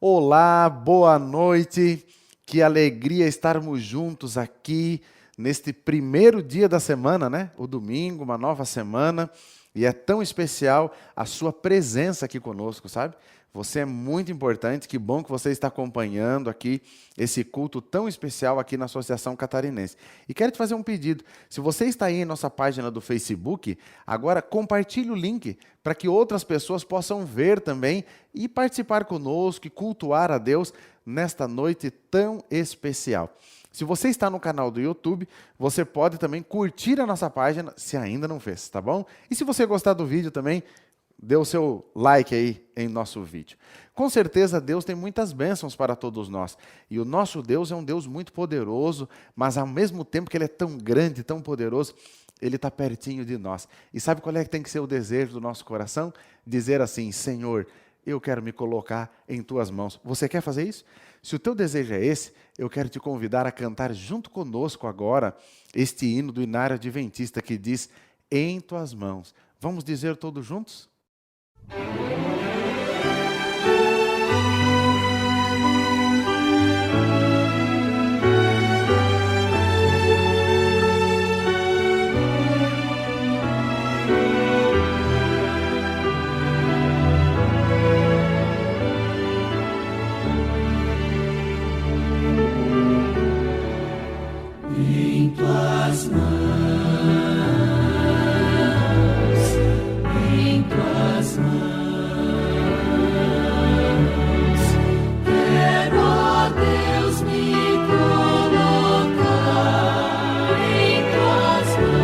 Olá, boa noite. Que alegria estarmos juntos aqui neste primeiro dia da semana, né? O domingo, uma nova semana. E é tão especial a sua presença aqui conosco, sabe? Você é muito importante. Que bom que você está acompanhando aqui esse culto tão especial aqui na Associação Catarinense. E quero te fazer um pedido. Se você está aí em nossa página do Facebook, agora compartilhe o link para que outras pessoas possam ver também e participar conosco e cultuar a Deus nesta noite tão especial. Se você está no canal do YouTube, você pode também curtir a nossa página, se ainda não fez, tá bom? E se você gostar do vídeo também, dê o seu like aí em nosso vídeo. Com certeza Deus tem muitas bênçãos para todos nós. E o nosso Deus é um Deus muito poderoso, mas ao mesmo tempo que Ele é tão grande, tão poderoso, Ele está pertinho de nós. E sabe qual é que tem que ser o desejo do nosso coração? Dizer assim: Senhor, eu quero me colocar em Tuas mãos. Você quer fazer isso? Se o teu desejo é esse, eu quero te convidar a cantar junto conosco agora este hino do Inário Adventista que diz: Em Tuas mãos. Vamos dizer todos juntos? Em tuas mãos, em tuas mãos, quero, ó Deus, me colocar em tuas mãos.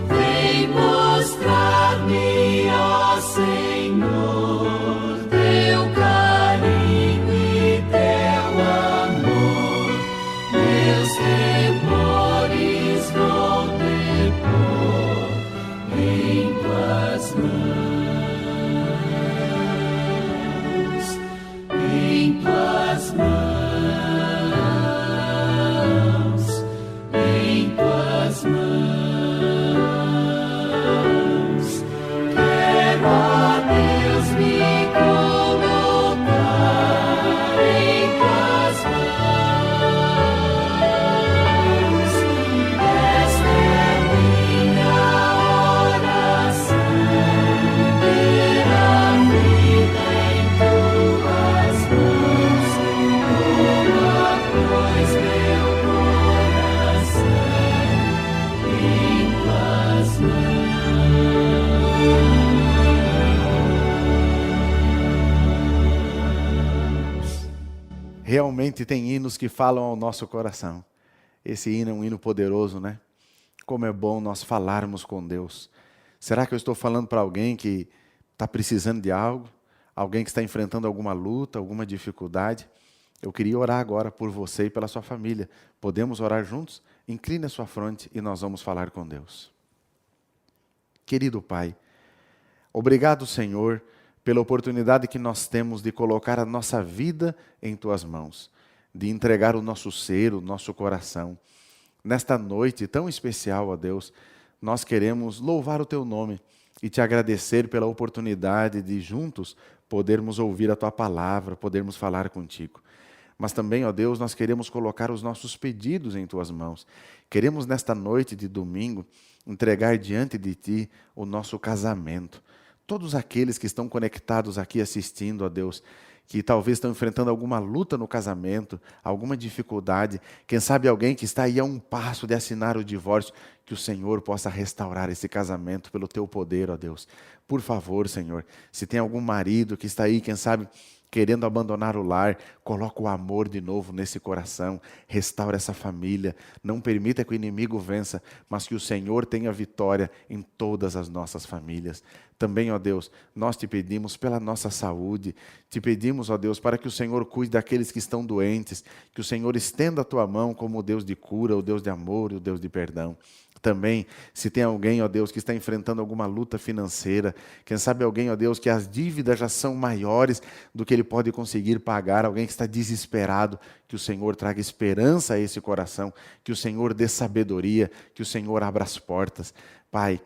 Vem mostrar-me, ó Senhor, teu carinho e teu amor. Meus temores vou depor em tuas mãos, em tuas mãos, em tuas mãos. Quero, ó Deus, me colocar em tuas mãos. Esta é minha oração, ter a vida em tuas mãos. Toma, pois, meu coração em tuas mãos. Realmente tem hinos que falam ao nosso coração. Esse hino é um hino poderoso, né? Como é bom nós falarmos com Deus. Será que eu estou falando para alguém que está precisando de algo? Alguém que está enfrentando alguma luta, alguma dificuldade? Eu queria orar agora por você e pela sua família. Podemos orar juntos? Incline a sua fronte e nós vamos falar com Deus. Querido Pai, obrigado, Senhor, pela oportunidade que nós temos de colocar a nossa vida em Tuas mãos, de entregar o nosso ser, o nosso coração. Nesta noite tão especial, ó Deus, nós queremos louvar o Teu nome e Te agradecer pela oportunidade de juntos podermos ouvir a Tua palavra, podermos falar contigo. Mas também, ó Deus, nós queremos colocar os nossos pedidos em Tuas mãos. Queremos nesta noite de domingo entregar diante de Ti o nosso casamento. Todos aqueles que estão conectados aqui assistindo, ó Deus, que talvez estão enfrentando alguma luta no casamento, alguma dificuldade, quem sabe alguém que está aí a um passo de assinar o divórcio, que o Senhor possa restaurar esse casamento pelo Teu poder, ó Deus. Por favor, Senhor, se tem algum marido que está aí, quem sabe, querendo abandonar o lar, coloca o amor de novo nesse coração, restaura essa família, não permita que o inimigo vença, mas que o Senhor tenha vitória em todas as nossas famílias. Também, ó Deus, nós te pedimos pela nossa saúde, te pedimos, ó Deus, para que o Senhor cuide daqueles que estão doentes, que o Senhor estenda a tua mão como o Deus de cura, o Deus de amor e o Deus de perdão. Também, se tem alguém, ó Deus, que está enfrentando alguma luta financeira, quem sabe alguém, ó Deus, que as dívidas já são maiores do que ele pode conseguir pagar, alguém que está desesperado, que o Senhor traga esperança a esse coração, que o Senhor dê sabedoria, que o Senhor abra as portas. Pai,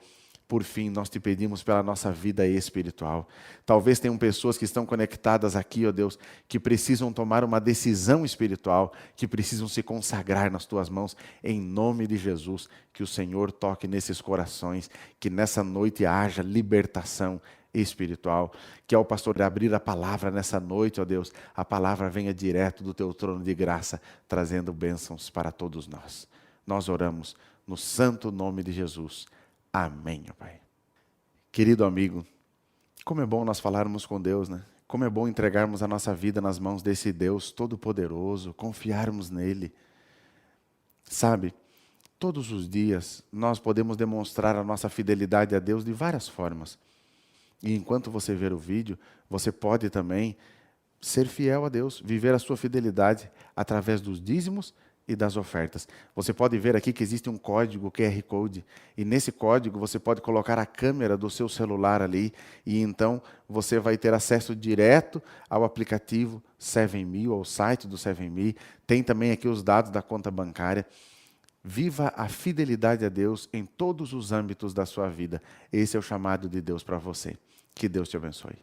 Por fim, nós te pedimos pela nossa vida espiritual. Talvez tenham pessoas que estão conectadas aqui, ó Deus, que precisam tomar uma decisão espiritual, que precisam se consagrar nas tuas mãos. Em nome de Jesus, que o Senhor toque nesses corações, que nessa noite haja libertação espiritual, que ao pastor abrir a palavra nessa noite, ó Deus, a palavra venha direto do teu trono de graça, trazendo bênçãos para todos nós. Nós oramos no santo nome de Jesus. Amém, ó Pai. Querido amigo, como é bom nós falarmos com Deus, né? Como é bom entregarmos a nossa vida nas mãos desse Deus Todo-Poderoso, confiarmos nele. Sabe, todos os dias nós podemos demonstrar a nossa fidelidade a Deus de várias formas. E enquanto você ver o vídeo, você pode também ser fiel a Deus, viver a sua fidelidade através dos dízimos e das ofertas. Você pode ver aqui que existe um código QR Code, e nesse código você pode colocar a câmera do seu celular ali, e então você vai ter acesso direto ao aplicativo 7Me, ao site do 7Me. Tem também aqui os dados da conta bancária. Viva a fidelidade a Deus em todos os âmbitos da sua vida. Esse é o chamado de Deus para você. Que Deus te abençoe.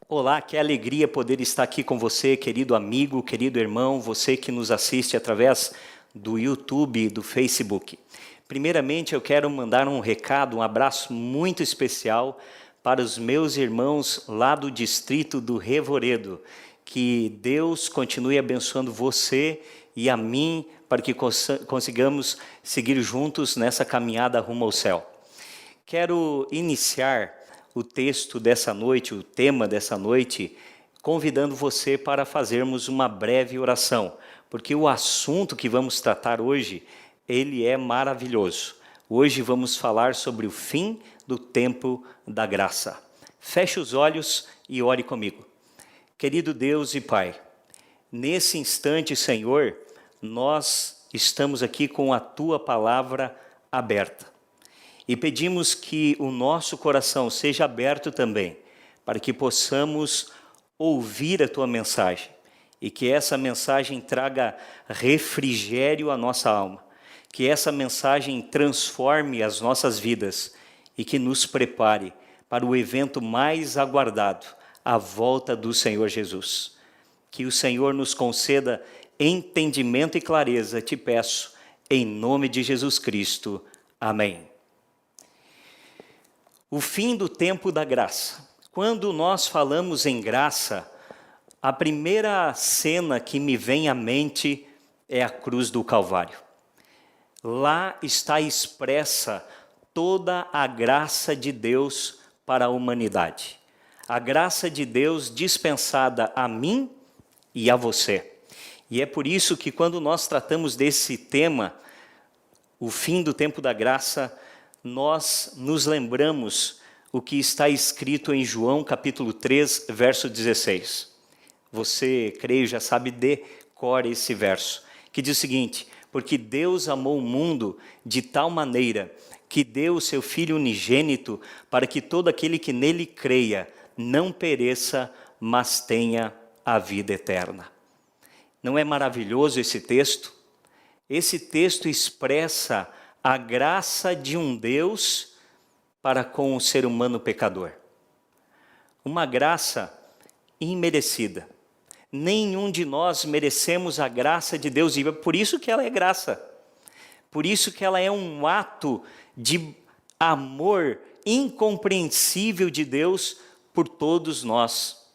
Olá, que alegria poder estar aqui com você, querido amigo, querido irmão, você que nos assiste através do YouTube e do Facebook. Primeiramente, eu quero mandar um recado, um abraço muito especial para os meus irmãos lá do distrito do Revoredo. Que Deus continue abençoando você e a mim, para que consigamos seguir juntos nessa caminhada rumo ao céu. Quero iniciar o texto dessa noite, o tema dessa noite, convidando você para fazermos uma breve oração, porque o assunto que vamos tratar hoje, ele é maravilhoso. Hoje vamos falar sobre o fim do tempo da graça. Feche os olhos e ore comigo. Querido Deus e Pai, nesse instante, Senhor, nós estamos aqui com a Tua palavra aberta. E pedimos que o nosso coração seja aberto também, para que possamos ouvir a Tua mensagem, e que essa mensagem traga refrigério à nossa alma, que essa mensagem transforme as nossas vidas, e que nos prepare para o evento mais aguardado, a volta do Senhor Jesus. Que o Senhor nos conceda entendimento e clareza, te peço, em nome de Jesus Cristo. Amém. O fim do tempo da graça. Quando nós falamos em graça, a primeira cena que me vem à mente é a cruz do Calvário. Lá está expressa toda a graça de Deus para a humanidade. A graça de Deus dispensada a mim e a você. E é por isso que quando nós tratamos desse tema, o fim do tempo da graça, nós nos lembramos o que está escrito em João capítulo 3, verso 16. Você, creio, já sabe de cor esse verso, que diz o seguinte: porque Deus amou o mundo de tal maneira que deu o seu Filho unigênito para que todo aquele que nele creia não pereça, mas tenha a vida eterna. Não é maravilhoso esse texto? Esse texto expressa a graça de um Deus para com o ser humano pecador. Uma graça imerecida. Nenhum de nós merecemos a graça de Deus, e é por isso que ela é graça. Por isso que ela é um ato de amor incompreensível de Deus por todos nós.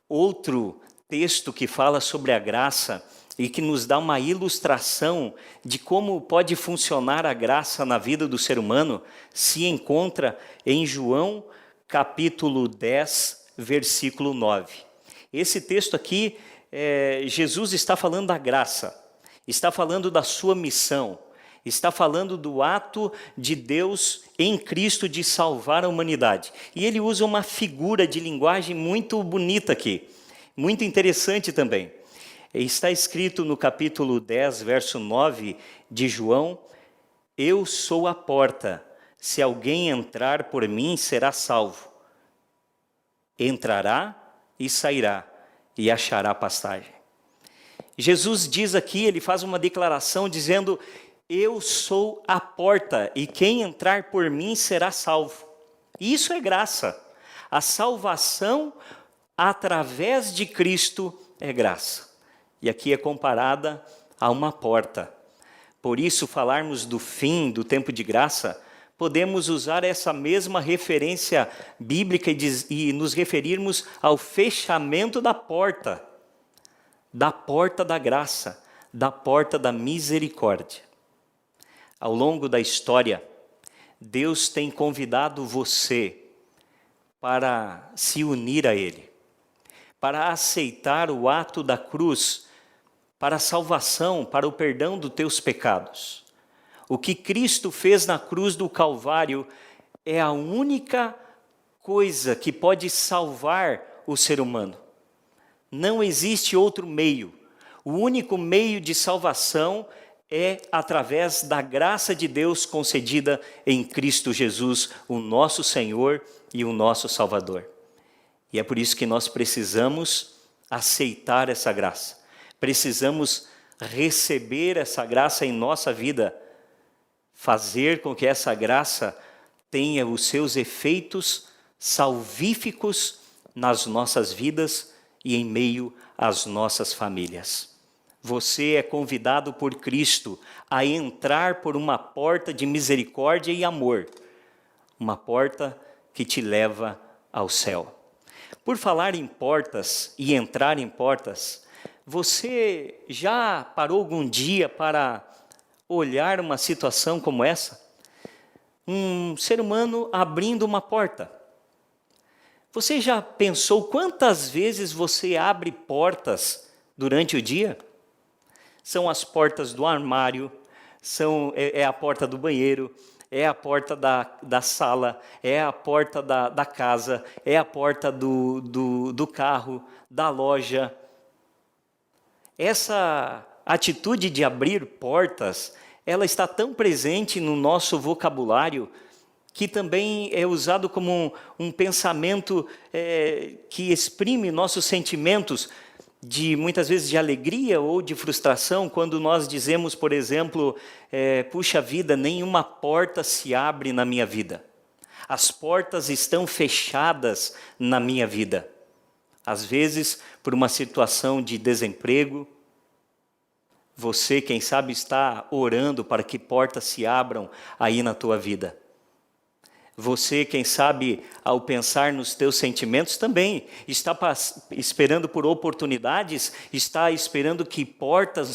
Outro texto que fala sobre a graça e que nos dá uma ilustração de como pode funcionar a graça na vida do ser humano, se encontra em João capítulo 10, versículo 9. Esse texto aqui, Jesus está falando da graça, está falando da sua missão, está falando do ato de Deus em Cristo de salvar a humanidade. E ele usa uma figura de linguagem muito bonita aqui, muito interessante também. Está escrito no capítulo 10, verso 9 de João: eu sou a porta, se alguém entrar por mim será salvo. Entrará e sairá e achará pastagem. Jesus diz aqui, ele faz uma declaração dizendo: eu sou a porta, e quem entrar por mim será salvo. Isso é graça. A salvação através de Cristo é graça. E aqui é comparada a uma porta. Por isso, falarmos do fim do tempo de graça, podemos usar essa mesma referência bíblica e nos referirmos ao fechamento da porta da graça, da porta da misericórdia. Ao longo da história, Deus tem convidado você para se unir a Ele, para aceitar o ato da cruz, para a salvação, para o perdão dos teus pecados. O que Cristo fez na cruz do Calvário é a única coisa que pode salvar o ser humano. Não existe outro meio. O único meio de salvação é através da graça de Deus concedida em Cristo Jesus, o nosso Senhor e o nosso Salvador. E é por isso que nós precisamos aceitar essa graça. Precisamos receber essa graça em nossa vida, fazer com que essa graça tenha os seus efeitos salvíficos nas nossas vidas e em meio às nossas famílias. Você é convidado por Cristo a entrar por uma porta de misericórdia e amor, uma porta que te leva ao céu. Por falar em portas e entrar em portas, você já parou algum dia para olhar uma situação como essa? Um ser humano abrindo uma porta. Você já pensou quantas vezes você abre portas durante o dia? São as portas do armário, é a porta do banheiro, é a porta da sala, é a porta da casa, é a porta do carro, da loja. Essa atitude de abrir portas, ela está tão presente no nosso vocabulário que também é usado como um pensamento que exprime nossos sentimentos, muitas vezes de alegria ou de frustração, quando nós dizemos, por exemplo, puxa vida, nenhuma porta se abre na minha vida. As portas estão fechadas na minha vida. Às vezes, por uma situação de desemprego, você, quem sabe, está orando para que portas se abram aí na tua vida. Você, quem sabe, ao pensar nos teus sentimentos, também está esperando por oportunidades, está esperando que portas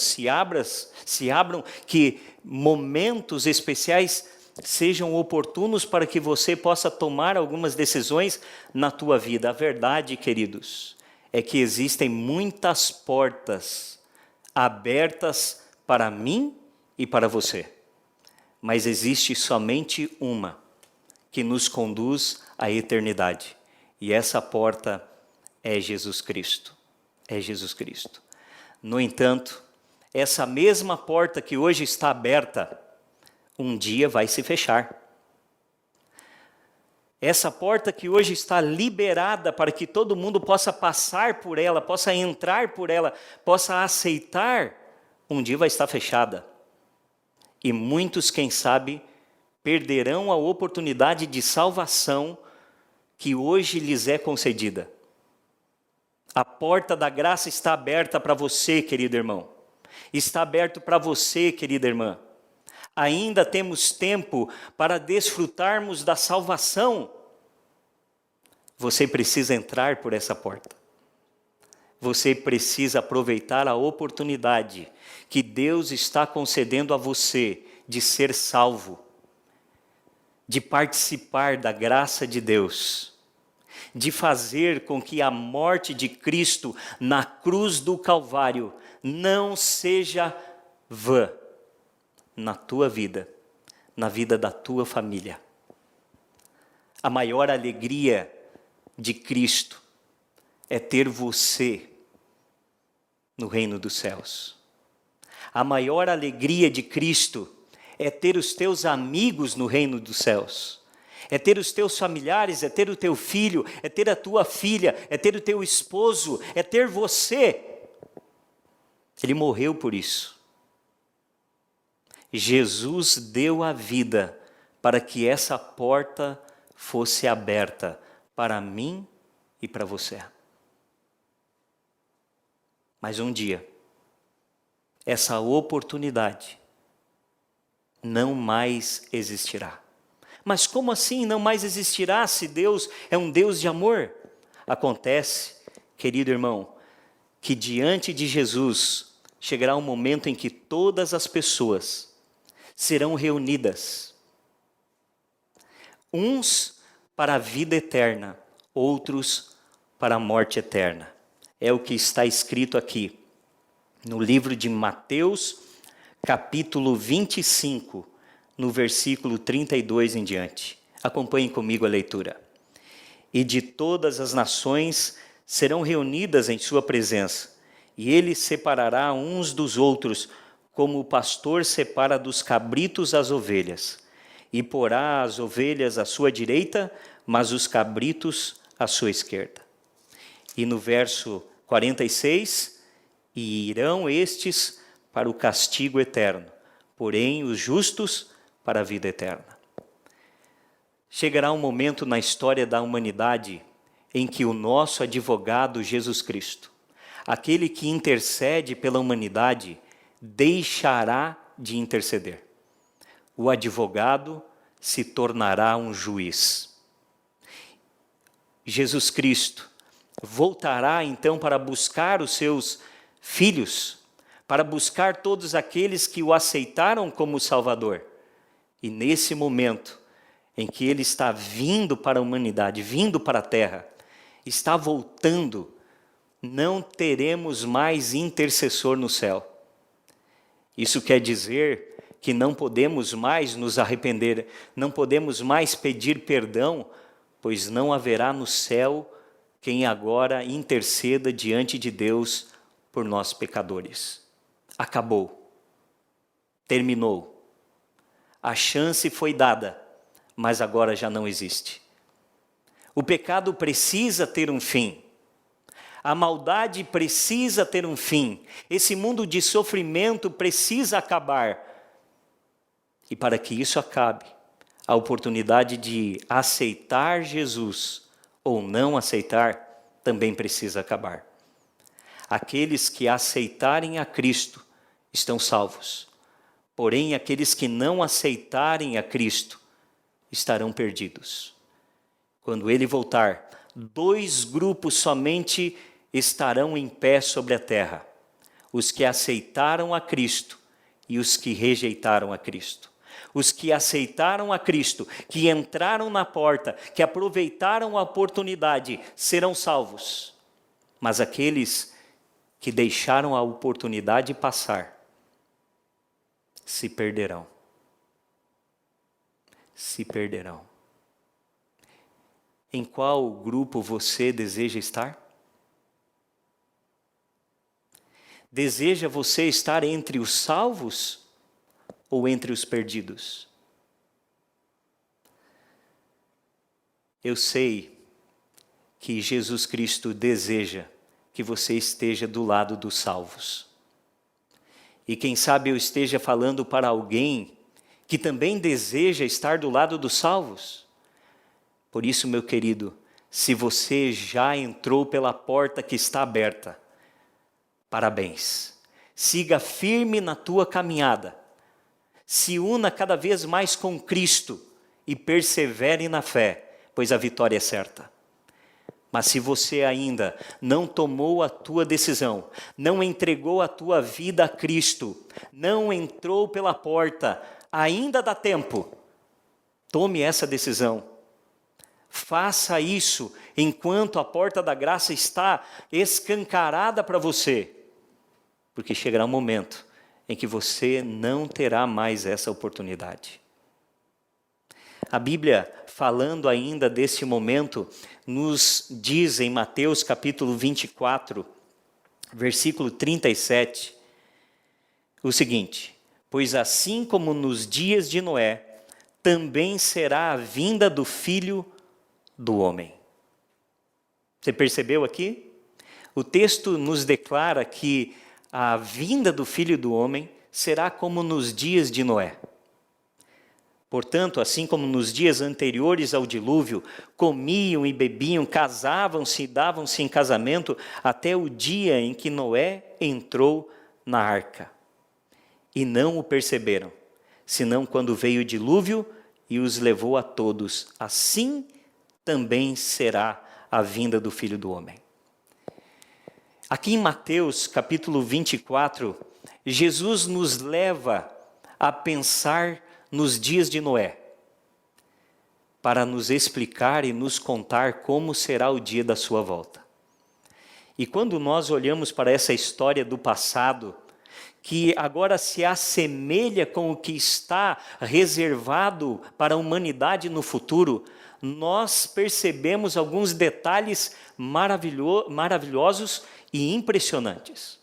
se abram, que momentos especiais sejam oportunos para que você possa tomar algumas decisões na tua vida. A verdade, queridos, é que existem muitas portas abertas para mim e para você, mas existe somente uma que nos conduz à eternidade. E essa porta é Jesus Cristo. É Jesus Cristo. No entanto, essa mesma porta que hoje está aberta, um dia vai se fechar. Essa porta que hoje está liberada para que todo mundo possa passar por ela, possa entrar por ela, possa aceitar, um dia vai estar fechada. E muitos, quem sabe, perderão a oportunidade de salvação que hoje lhes é concedida. A porta da graça está aberta para você, querido irmão. Está aberto para você, querida irmã. Ainda temos tempo para desfrutarmos da salvação. Você precisa entrar por essa porta. Você precisa aproveitar a oportunidade que Deus está concedendo a você de ser salvo, de participar da graça de Deus, de fazer com que a morte de Cristo na cruz do Calvário não seja vã na tua vida, na vida da tua família. A maior alegria de Cristo é ter você no reino dos céus. A maior alegria de Cristo é ter os teus amigos no reino dos céus, é ter os teus familiares, é ter o teu filho, é ter a tua filha, é ter o teu esposo, é ter você. Ele morreu por isso. Jesus deu a vida para que essa porta fosse aberta para mim e para você. Mas um dia, essa oportunidade não mais existirá. Mas como assim não mais existirá se Deus é um Deus de amor? Acontece, querido irmão, que diante de Jesus chegará um momento em que todas as pessoas serão reunidas. Uns para a vida eterna, outros para a morte eterna. É o que está escrito aqui no livro de Mateus, capítulo 25, no versículo 32 em diante. Acompanhem comigo a leitura. E de todas as nações serão reunidas em sua presença, e ele separará uns dos outros, como o pastor separa dos cabritos as ovelhas, e porá as ovelhas à sua direita, mas os cabritos à sua esquerda. E no verso 46, e irão estes para o castigo eterno, porém os justos para a vida eterna. Chegará um momento na história da humanidade em que o nosso advogado Jesus Cristo, aquele que intercede pela humanidade, deixará de interceder. O advogado se tornará um juiz. Jesus Cristo voltará então para buscar os seus filhos, para buscar todos aqueles que o aceitaram como Salvador. E nesse momento em que ele está vindo para a humanidade, vindo para a terra, está voltando, não teremos mais intercessor no céu. Isso quer dizer que não podemos mais nos arrepender, não podemos mais pedir perdão, pois não haverá no céu quem agora interceda diante de Deus por nós pecadores. Acabou. Terminou. A chance foi dada, mas agora já não existe. O pecado precisa ter um fim. A maldade precisa ter um fim. Esse mundo de sofrimento precisa acabar. E para que isso acabe, a oportunidade de aceitar Jesus ou não aceitar também precisa acabar. Aqueles que aceitarem a Cristo estão salvos. Porém, aqueles que não aceitarem a Cristo estarão perdidos. Quando ele voltar, 2 grupos somente estarão em pé sobre a terra: os que aceitaram a Cristo e os que rejeitaram a Cristo. Os que aceitaram a Cristo, que entraram na porta, que aproveitaram a oportunidade, serão salvos. Mas aqueles que deixaram a oportunidade passar, se perderão. Se perderão. Em qual grupo você deseja estar? Deseja você estar entre os salvos ou entre os perdidos? Eu sei que Jesus Cristo deseja que você esteja do lado dos salvos. E quem sabe eu esteja falando para alguém que também deseja estar do lado dos salvos. Por isso, meu querido, se você já entrou pela porta que está aberta, parabéns. Siga firme na tua caminhada. Se una cada vez mais com Cristo e persevere na fé, pois a vitória é certa. Mas se você ainda não tomou a tua decisão, não entregou a tua vida a Cristo, não entrou pela porta, ainda dá tempo. Tome essa decisão. Faça isso enquanto a porta da graça está escancarada para você. Porque chegará um momento em que você não terá mais essa oportunidade. A Bíblia, falando ainda desse momento, nos diz em Mateus capítulo 24, versículo 37, o seguinte: pois assim como nos dias de Noé, também será a vinda do Filho do Homem. Você percebeu aqui? O texto nos declara que a vinda do Filho do Homem será como nos dias de Noé. Portanto, assim como nos dias anteriores ao dilúvio, comiam e bebiam, casavam-se e davam-se em casamento, até o dia em que Noé entrou na arca. E não o perceberam, senão quando veio o dilúvio e os levou a todos. Assim também será a vinda do Filho do Homem. Aqui em Mateus, capítulo 24, Jesus nos leva a pensar nos dias de Noé, para nos explicar e nos contar como será o dia da sua volta. E quando nós olhamos para essa história do passado, que agora se assemelha com o que está reservado para a humanidade no futuro, nós percebemos alguns detalhes maravilhosos e impressionantes.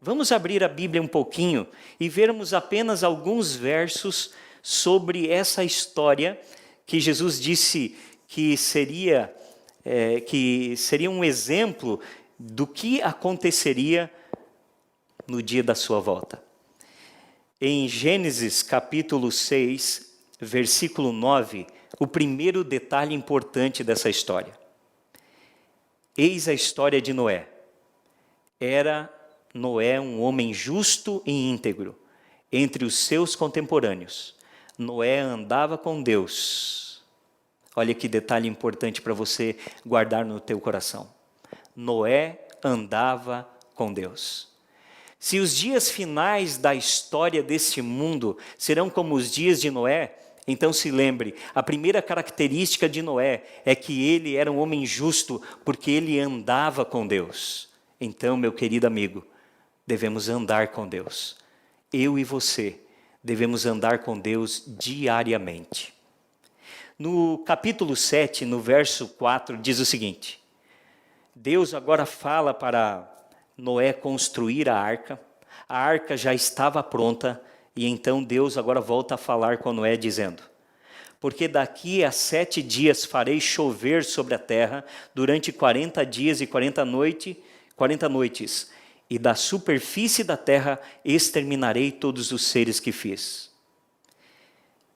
Vamos abrir a Bíblia um pouquinho e vermos apenas alguns versos sobre essa história que Jesus disse que seria um exemplo do que aconteceria no dia da sua volta. Em Gênesis capítulo 6, versículo 9, o primeiro detalhe importante dessa história. Eis a história de Noé. Era Noé um homem justo e íntegro. Entre os seus contemporâneos, Noé andava com Deus. Olha que detalhe importante para você guardar no teu coração. Noé andava com Deus. Se os dias finais da história deste mundo serão como os dias de Noé, então se lembre, a primeira característica de Noé é que ele era um homem justo, porque ele andava com Deus. Então, meu querido amigo, devemos andar com Deus. Eu e você devemos andar com Deus diariamente. No capítulo 7, no verso 4, diz o seguinte: Deus agora fala para Noé construir a arca já estava pronta, e então Deus agora volta a falar com Noé dizendo: porque daqui a 7 dias farei chover sobre a terra, durante 40 dias e 40 noites, e da superfície da terra exterminarei todos os seres que fiz.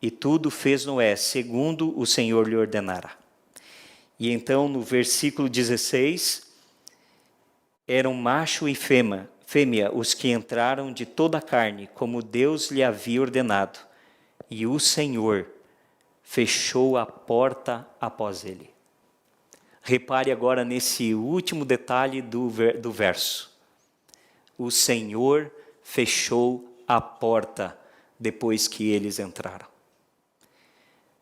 E tudo fez Noé, segundo o Senhor lhe ordenara. E então no versículo 16, eram macho e fêmea os que entraram de toda a carne, como Deus lhe havia ordenado, e o Senhor fechou a porta após ele. Repare agora nesse último detalhe do verso. O Senhor fechou a porta depois que eles entraram.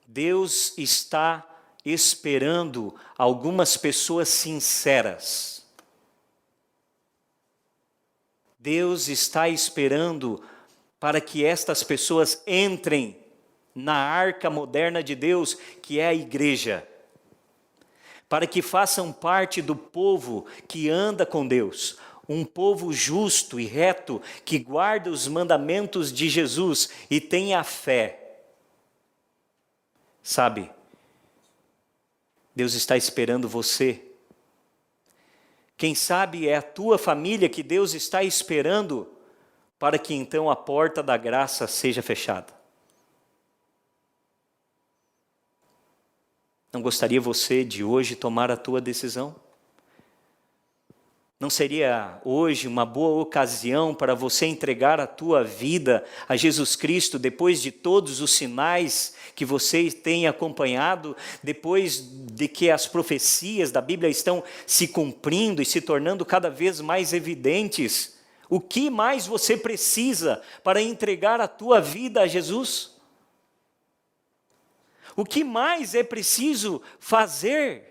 Deus está esperando algumas pessoas sinceras. Deus está esperando para que estas pessoas entrem na arca moderna de Deus, que é a igreja, para que façam parte do povo que anda com Deus, um povo justo e reto, que guarda os mandamentos de Jesus e tem a fé. Sabe, Deus está esperando você. Quem sabe é a tua família que Deus está esperando para que então a porta da graça seja fechada. Não gostaria você de hoje tomar a tua decisão? Não seria hoje uma boa ocasião para você entregar a tua vida a Jesus Cristo, depois de todos os sinais que você tem acompanhado, depois de que as profecias da Bíblia estão se cumprindo e se tornando cada vez mais evidentes? O que mais você precisa para entregar a tua vida a Jesus? O que mais é preciso fazer?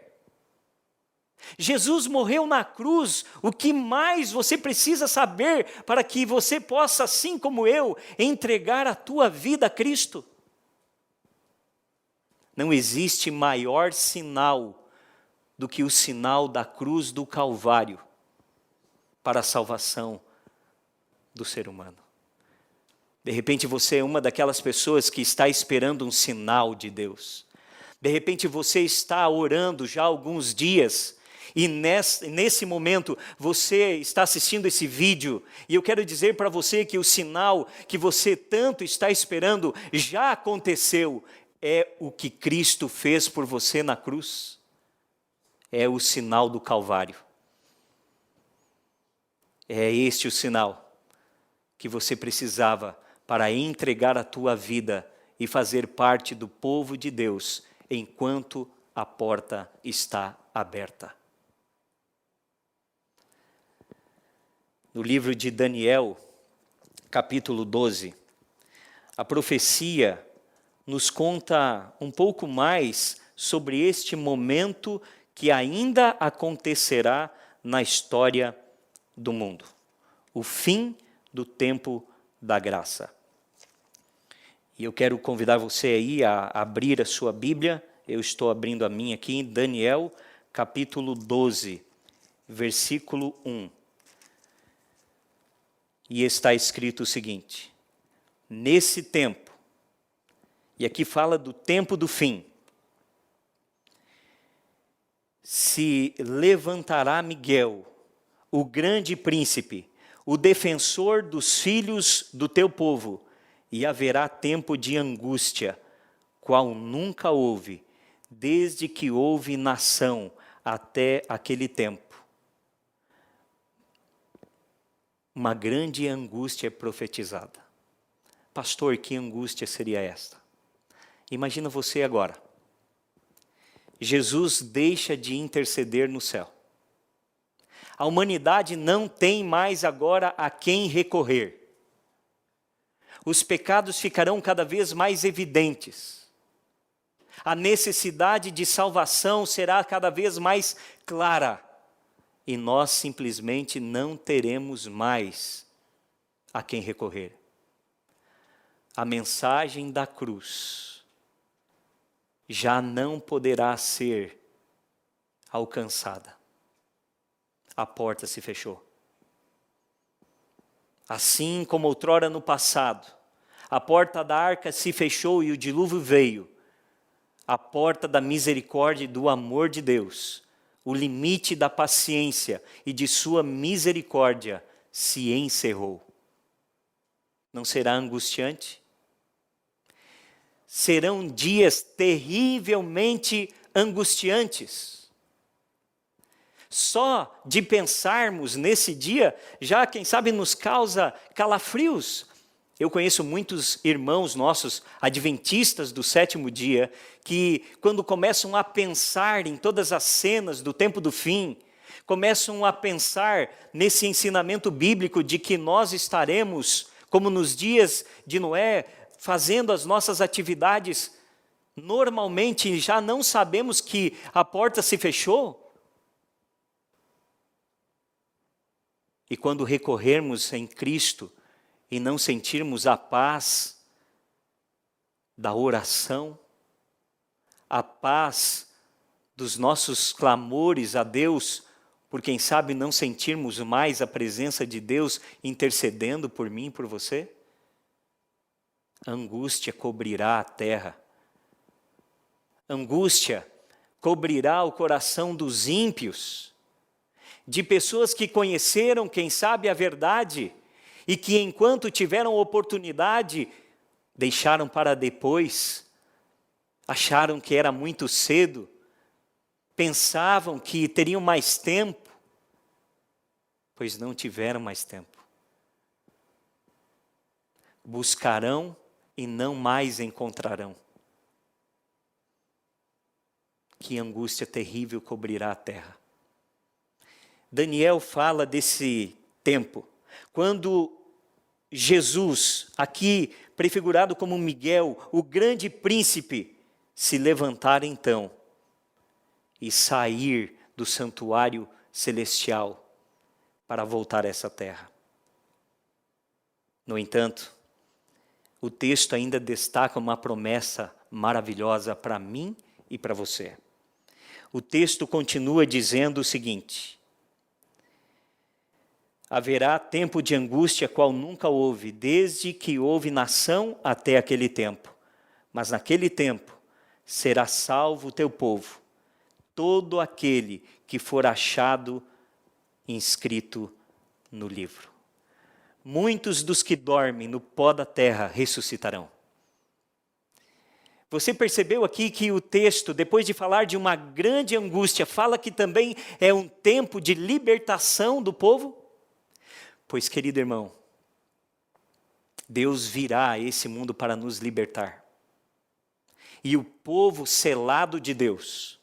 Jesus morreu na cruz. O que mais você precisa saber para que você possa, assim como eu, entregar a tua vida a Cristo? Não existe maior sinal do que o sinal da cruz do Calvário para a salvação do ser humano. De repente você é uma daquelas pessoas que está esperando um sinal de Deus. De repente você está orando já há alguns dias E nesse momento, você está assistindo esse vídeo, e eu quero dizer para você que o sinal que você tanto está esperando já aconteceu. É o que Cristo fez por você na cruz. É o sinal do Calvário. É este o sinal que você precisava para entregar a tua vida e fazer parte do povo de Deus enquanto a porta está aberta. No livro de Daniel, capítulo 12, a profecia nos conta um pouco mais sobre este momento que ainda acontecerá na história do mundo. O fim do tempo da graça. E eu quero convidar você aí a abrir a sua Bíblia. Eu estou abrindo a minha aqui em Daniel, capítulo 12, versículo 1. E está escrito o seguinte: nesse tempo, e aqui fala do tempo do fim, se levantará Miguel, o grande príncipe, o defensor dos filhos do teu povo, e haverá tempo de angústia, qual nunca houve, desde que houve nação até aquele tempo. Uma grande angústia é profetizada. Pastor, que angústia seria esta? Imagina você agora. Jesus deixa de interceder no céu. A humanidade não tem mais agora a quem recorrer. Os pecados ficarão cada vez mais evidentes. A necessidade de salvação será cada vez mais clara. E nós simplesmente não teremos mais a quem recorrer. A mensagem da cruz já não poderá ser alcançada. A porta se fechou. Assim como outrora no passado, a porta da arca se fechou e o dilúvio veio, a porta da misericórdia e do amor de Deus, o limite da paciência e de sua misericórdia se encerrou. Não será angustiante? Serão dias terrivelmente angustiantes. Só de pensarmos nesse dia, já quem sabe nos causa calafrios. Eu conheço muitos irmãos nossos, adventistas do sétimo dia, que quando começam a pensar em todas as cenas do tempo do fim, começam a pensar nesse ensinamento bíblico de que nós estaremos, como nos dias de Noé, fazendo as nossas atividades normalmente, já não sabemos que a porta se fechou. E quando recorrermos em Cristo e não sentirmos a paz da oração, a paz dos nossos clamores a Deus, por quem sabe não sentirmos mais a presença de Deus intercedendo por mim e por você, a angústia cobrirá a terra. Angústia cobrirá o coração dos ímpios, de pessoas que conheceram, quem sabe, a verdade, e que enquanto tiveram oportunidade, deixaram para depois, acharam que era muito cedo, pensavam que teriam mais tempo, pois não tiveram mais tempo. Buscarão e não mais encontrarão. Que angústia terrível cobrirá a terra. Daniel fala desse tempo, quando Jesus, aqui prefigurado como Miguel, o grande príncipe, se levantar então e sair do santuário celestial para voltar a essa terra. No entanto, o texto ainda destaca uma promessa maravilhosa para mim e para você. O texto continua dizendo o seguinte: haverá tempo de angústia qual nunca houve, desde que houve nação até aquele tempo. Mas naquele tempo será salvo o teu povo, todo aquele que for achado inscrito no livro. Muitos dos que dormem no pó da terra ressuscitarão. Você percebeu aqui que o texto, depois de falar de uma grande angústia, fala que também é um tempo de libertação do povo? Pois, querido irmão, Deus virá a esse mundo para nos libertar. E o povo selado de Deus,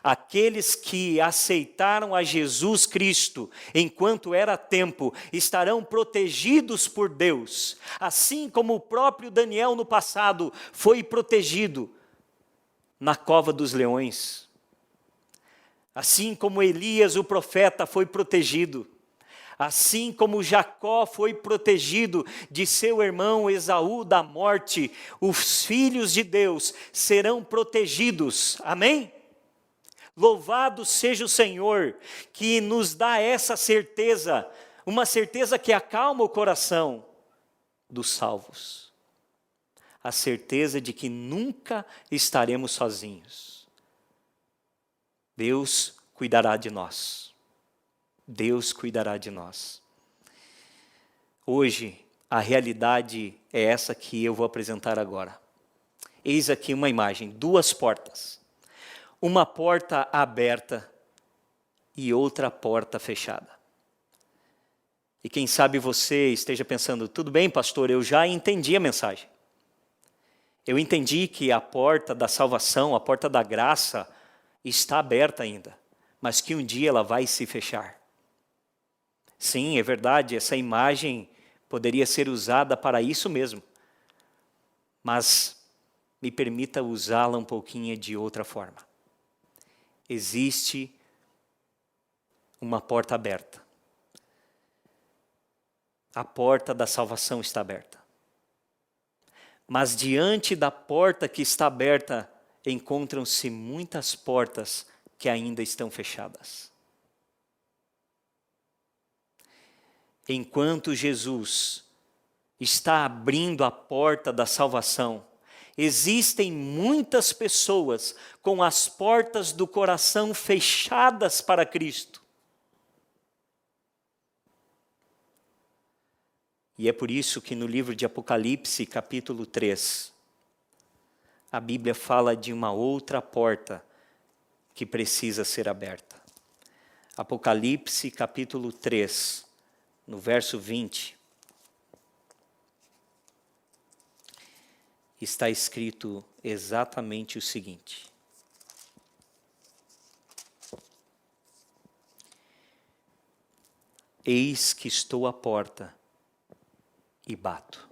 aqueles que aceitaram a Jesus Cristo enquanto era tempo, estarão protegidos por Deus, assim como o próprio Daniel no passado foi protegido na cova dos leões, assim como Elias o profeta foi protegido, assim como Jacó foi protegido de seu irmão Esaú da morte, os filhos de Deus serão protegidos, amém? Louvado seja o Senhor, que nos dá essa certeza, uma certeza que acalma o coração dos salvos. A certeza de que nunca estaremos sozinhos. Deus cuidará de nós. Deus cuidará de nós. Hoje, a realidade é essa que eu vou apresentar agora. Eis aqui uma imagem, 2 portas. Uma porta aberta e outra porta fechada. E quem sabe você esteja pensando, tudo bem, pastor, eu já entendi a mensagem. Eu entendi que a porta da salvação, a porta da graça, está aberta ainda, mas que um dia ela vai se fechar. Sim, é verdade, essa imagem poderia ser usada para isso mesmo. Mas me permita usá-la um pouquinho de outra forma. Existe uma porta aberta. A porta da salvação está aberta. Mas diante da porta que está aberta, encontram-se muitas portas que ainda estão fechadas. Enquanto Jesus está abrindo a porta da salvação, existem muitas pessoas com as portas do coração fechadas para Cristo. E é por isso que no livro de Apocalipse, capítulo 3, a Bíblia fala de uma outra porta que precisa ser aberta. Apocalipse, capítulo 3, no verso 20, está escrito exatamente o seguinte: Eis que estou à porta e bato.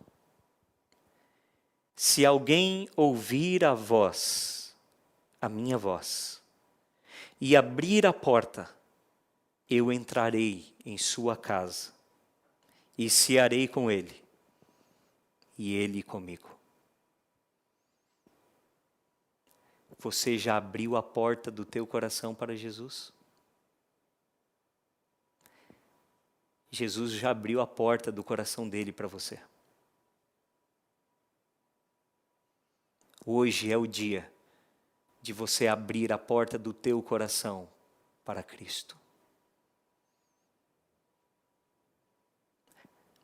Se alguém ouvir a voz, a minha voz, e abrir a porta, eu entrarei em sua casa e cearei com ele, e ele comigo. Você já abriu a porta do teu coração para Jesus? Jesus já abriu a porta do coração dele para você. Hoje é o dia de você abrir a porta do teu coração para Cristo.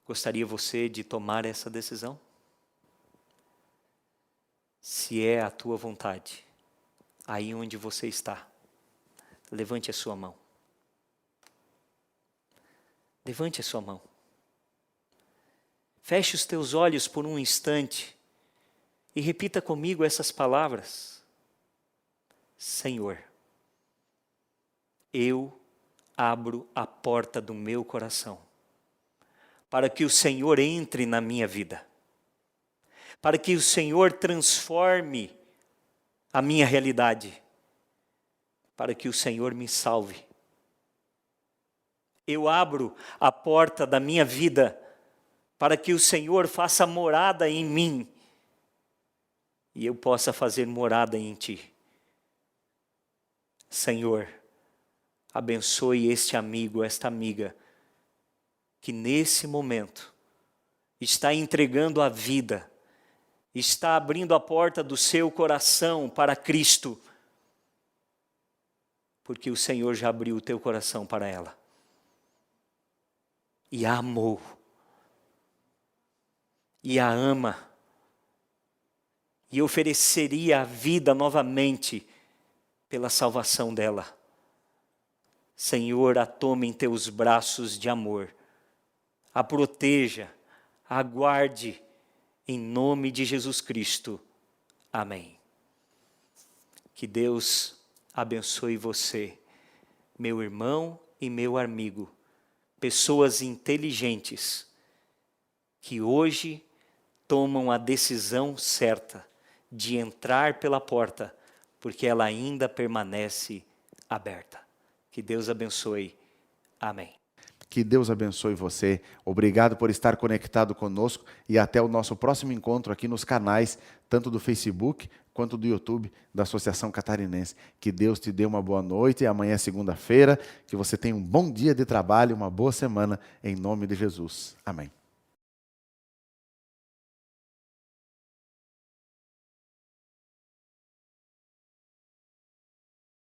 Gostaria você de tomar essa decisão? Se é a tua vontade, aí onde você está, levante a sua mão. Levante a sua mão. Feche os teus olhos por um instante e repita comigo essas palavras. Senhor, eu abro a porta do meu coração para que o Senhor entre na minha vida, para que o Senhor transforme a minha realidade, para que o Senhor me salve. Eu abro a porta da minha vida para que o Senhor faça morada em mim e eu possa fazer morada em Ti. Senhor, abençoe este amigo, esta amiga, que nesse momento está entregando a vida, está abrindo a porta do seu coração para Cristo. porque o Senhor já abriu o teu coração para ela. E a amou. E a ama. E ofereceria a vida novamente pela salvação dela. Senhor, a tome em teus braços de amor. A proteja, a guarde, em nome de Jesus Cristo. Amém. Que Deus abençoe você, meu irmão e meu amigo, pessoas inteligentes, que hoje tomam a decisão certa de entrar pela porta, porque ela ainda permanece aberta. Que Deus abençoe. Amém. Que Deus abençoe você. Obrigado por estar conectado conosco e até o nosso próximo encontro aqui nos canais, tanto do Facebook quanto do YouTube da Associação Catarinense. Que Deus te dê uma boa noite e amanhã é segunda-feira. Que você tenha um bom dia de trabalho, uma boa semana, em nome de Jesus. Amém.